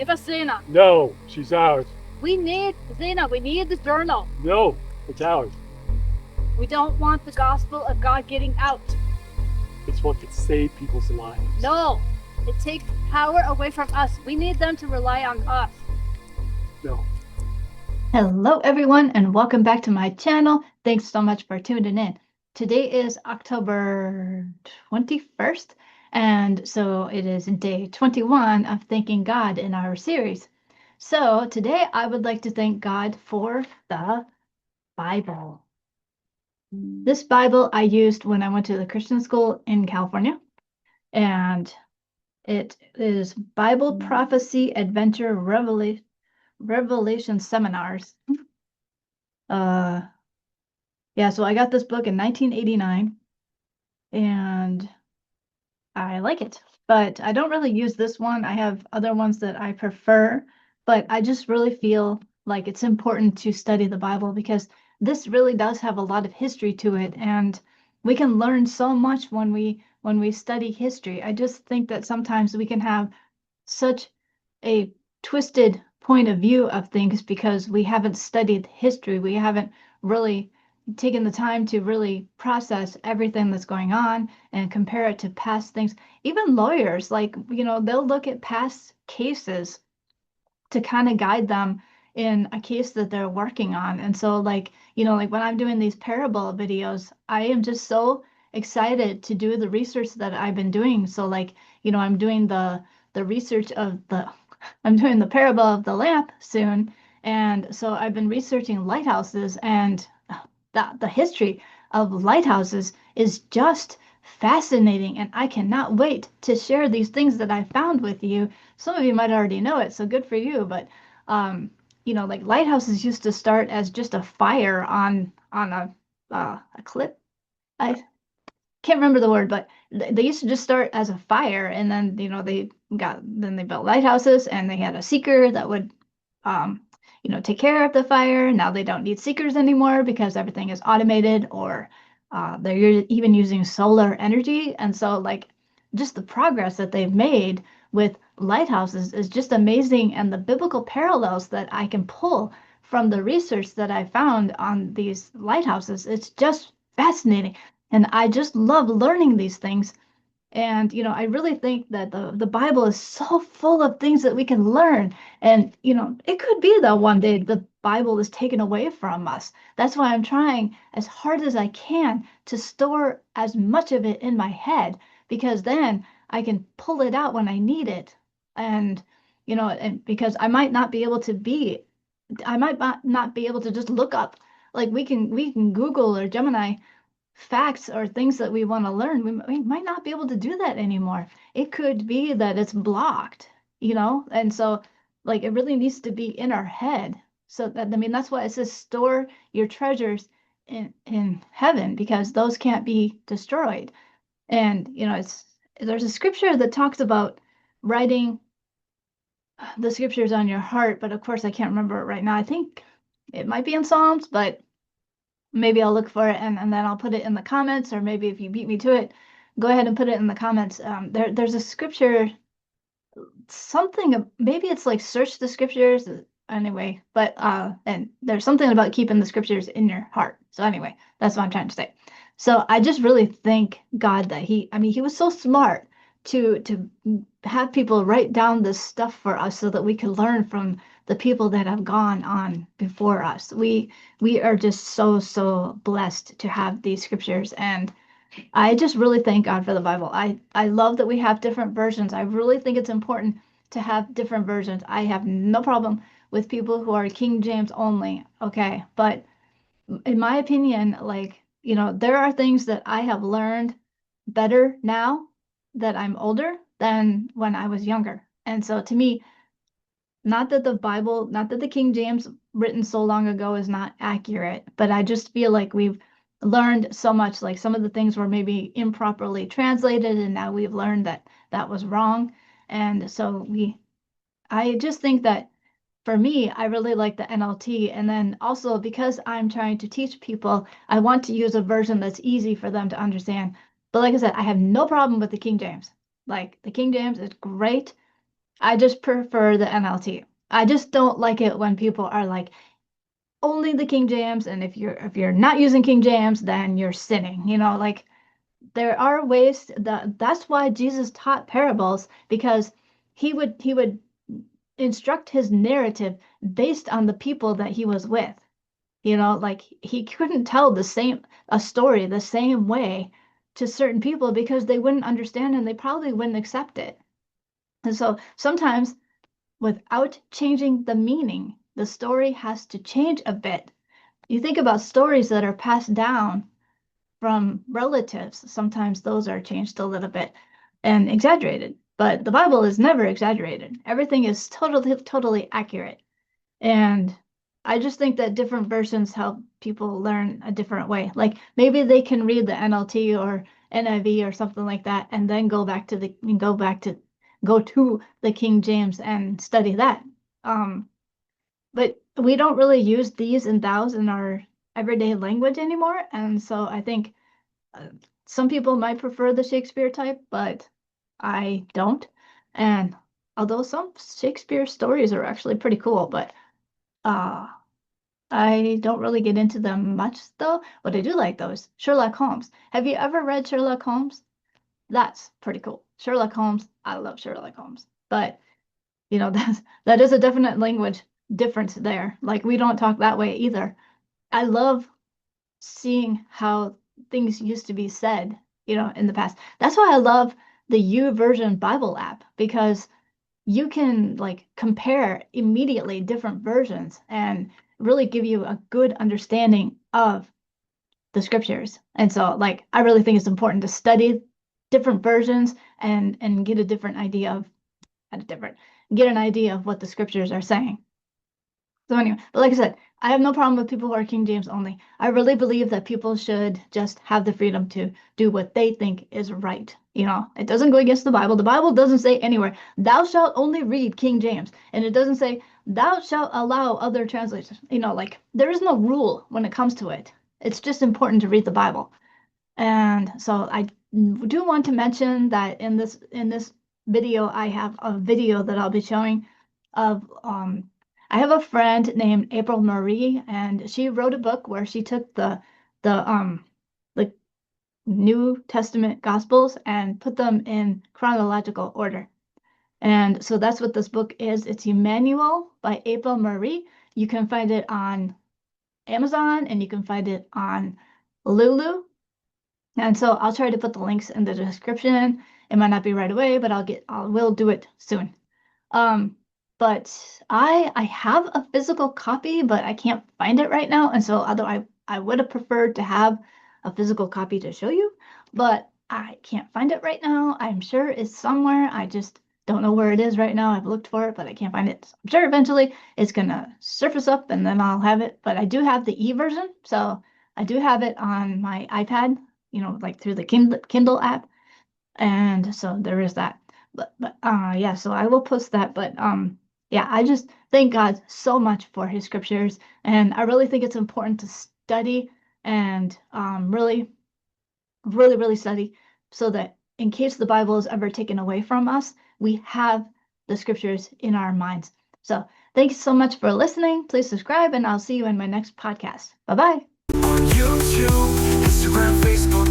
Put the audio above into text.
Give us Zena. No, she's ours. We need Zena. We need the journal. No, it's ours. We don't want the gospel of God getting out. It's what could save people's lives. No, it takes power away from us. We need them to rely on us. No. Hello, everyone, and welcome back to my channel. Thanks so much for tuning in. Today is October 21st, and so it is day 21 of Thanking God in our series. So today I would like to thank God for the Bible. This Bible I used when I went to the Christian school in California, and it is Bible Prophecy Adventure Revelation Seminars. Yeah, so I got this book in 1989 and I like it, but I don't really use this one. I have other ones that I prefer, but I just really feel like it's important to study the Bible because this really does have a lot of history to it, and we can learn so much when we study history. I just think that sometimes we can have such a twisted point of view of things because we haven't studied history. We haven't really taken the time to really process everything that's going on and compare it to past things. Even lawyers, like, they'll look at past cases to kind of guide them in a case that they're working on. And so, like, like when I'm doing these parable videos, I am just so excited to do the research that I've been doing. So, like, I'm doing the research of the I'm doing the parable of the lamp soon. And so I've been researching lighthouses, and the history of lighthouses is just fascinating. And I cannot wait to share these things that I found with you. Some of you might already know it, so good for you. But like lighthouses used to start as just a fire on a cliff. I can't remember the word, but they used to just start as a fire, and then they built lighthouses, and they had a seeker that would um, take care of the fire. Now they don't need seekers anymore because everything is automated, or even using solar energy. And so, like, just the progress that they've made with lighthouses is just amazing, and the biblical parallels that I can pull from the research that I found on these lighthouses, it's just fascinating. And I just love learning these things. And, I really think that the Bible is so full of things that we can learn. And, it could be that one day the Bible is taken away from us. That's why I'm trying as hard as I can to store as much of it in my head, because then I can pull it out when I need it. And, and because I might not be able to just look up, like we can Google or Gemini facts or things that we want to learn. We might not be able to do that anymore. It could be that it's blocked, and so, like, it really needs to be in our head. So that, I mean, that's why it says store your treasures in heaven, because those can't be destroyed. And there's a scripture that talks about writing the scriptures on your heart, but of course I can't remember it right now. I think it might be in Psalms, but maybe I'll look for it, and then I'll put it in the comments, or maybe if you beat me to it, go ahead and put it in the comments. There's a scripture, something, maybe it's like search the scriptures anyway, but and there's something about keeping the scriptures in your heart. So anyway, that's what I'm trying to say. So I just really thank God that he was so smart to have people write down this stuff for us so that we could learn from the people that have gone on before us. We are just so blessed to have these scriptures, and I just really thank God for the Bible. I love that we have different versions. I really think it's important to have different versions. I have no problem with people who are King James only, okay? But in my opinion, like, there are things that I have learned better now that I'm older than when I was younger. And so to me, not that the Bible, not that the King James written so long ago is not accurate, but I just feel like we've learned so much. Like, some of the things were maybe improperly translated, and now we've learned that that was wrong. And so I just think that for me, I really like the NLT. And then also, because I'm trying to teach people, I want to use a version that's easy for them to understand. But like I said, I have no problem with the King James. Like, the King James is great. I just prefer the NLT. I just don't like it when people are like only the King James, and if you're not using King James, then you're sinning. Like there are ways that's why Jesus taught parables, because he would instruct his narrative based on the people that he was with. Like he couldn't tell a story the same way to certain people because they wouldn't understand and they probably wouldn't accept it. And so sometimes without changing the meaning, the story has to change a bit. You think about stories that are passed down from relatives, sometimes those are changed a little bit and exaggerated. But the Bible is never exaggerated. Everything is totally accurate. And I just think that different versions help people learn a different way. Like maybe they can read the NLT or NIV or something like that, and then go to the King James and study that. But we don't really use these and thous in our everyday language anymore, and so I think some people might prefer the Shakespeare type, but I don't. And although some Shakespeare stories are actually pretty cool, but uh I don't really get into them much though. What I do like though is Sherlock Holmes. Have you ever read Sherlock Holmes? That's pretty cool. Sherlock Holmes, I love Sherlock Holmes. But that is a definite language difference there. Like we don't talk that way either. I love seeing how things used to be said, in the past. That's why I love the YouVersion Bible app, because you can like compare immediately different versions and really give you a good understanding of the scriptures. And so like I really think it's important to study different versions and get a different idea of not a different get an idea of what the scriptures are saying. So anyway, but like I said, I have no problem with people who are King James only. I really believe that people should just have the freedom to do what they think is right. It doesn't go against the Bible. The Bible doesn't say anywhere, thou shalt only read King James. And it doesn't say, thou shalt allow other translations. Like there is no rule when it comes to it. It's just important to read the Bible. And so I do want to mention that in this video, I have a video that I'll be showing of I have a friend named April Marie, and she wrote a book where she took the New Testament Gospels and put them in chronological order. And so that's what this book is. It's Emmanuel by April Marie. You can find it on Amazon and you can find it on Lulu. And so I'll try to put the links in the description. It might not be right away, but will do it soon. But I have a physical copy, but I can't find it right now. And so although I would have preferred to have a physical copy to show you, but I can't find it right now. I'm sure it's somewhere. I just don't know where it is right now. I've looked for it, but I can't find it. So I'm sure eventually it's gonna surface up and then I'll have it. But I do have the e-version, so I do have it on my iPad, like through the Kindle app. And so there is that. But yeah, so I will post that. But yeah, I just thank God so much for his scriptures. And I really think it's important to study and really, really, really study so that in case the Bible is ever taken away from us, we have the scriptures in our minds. So thanks so much for listening. Please subscribe and I'll see you in my next podcast. Bye-bye. On YouTube, Instagram, Facebook.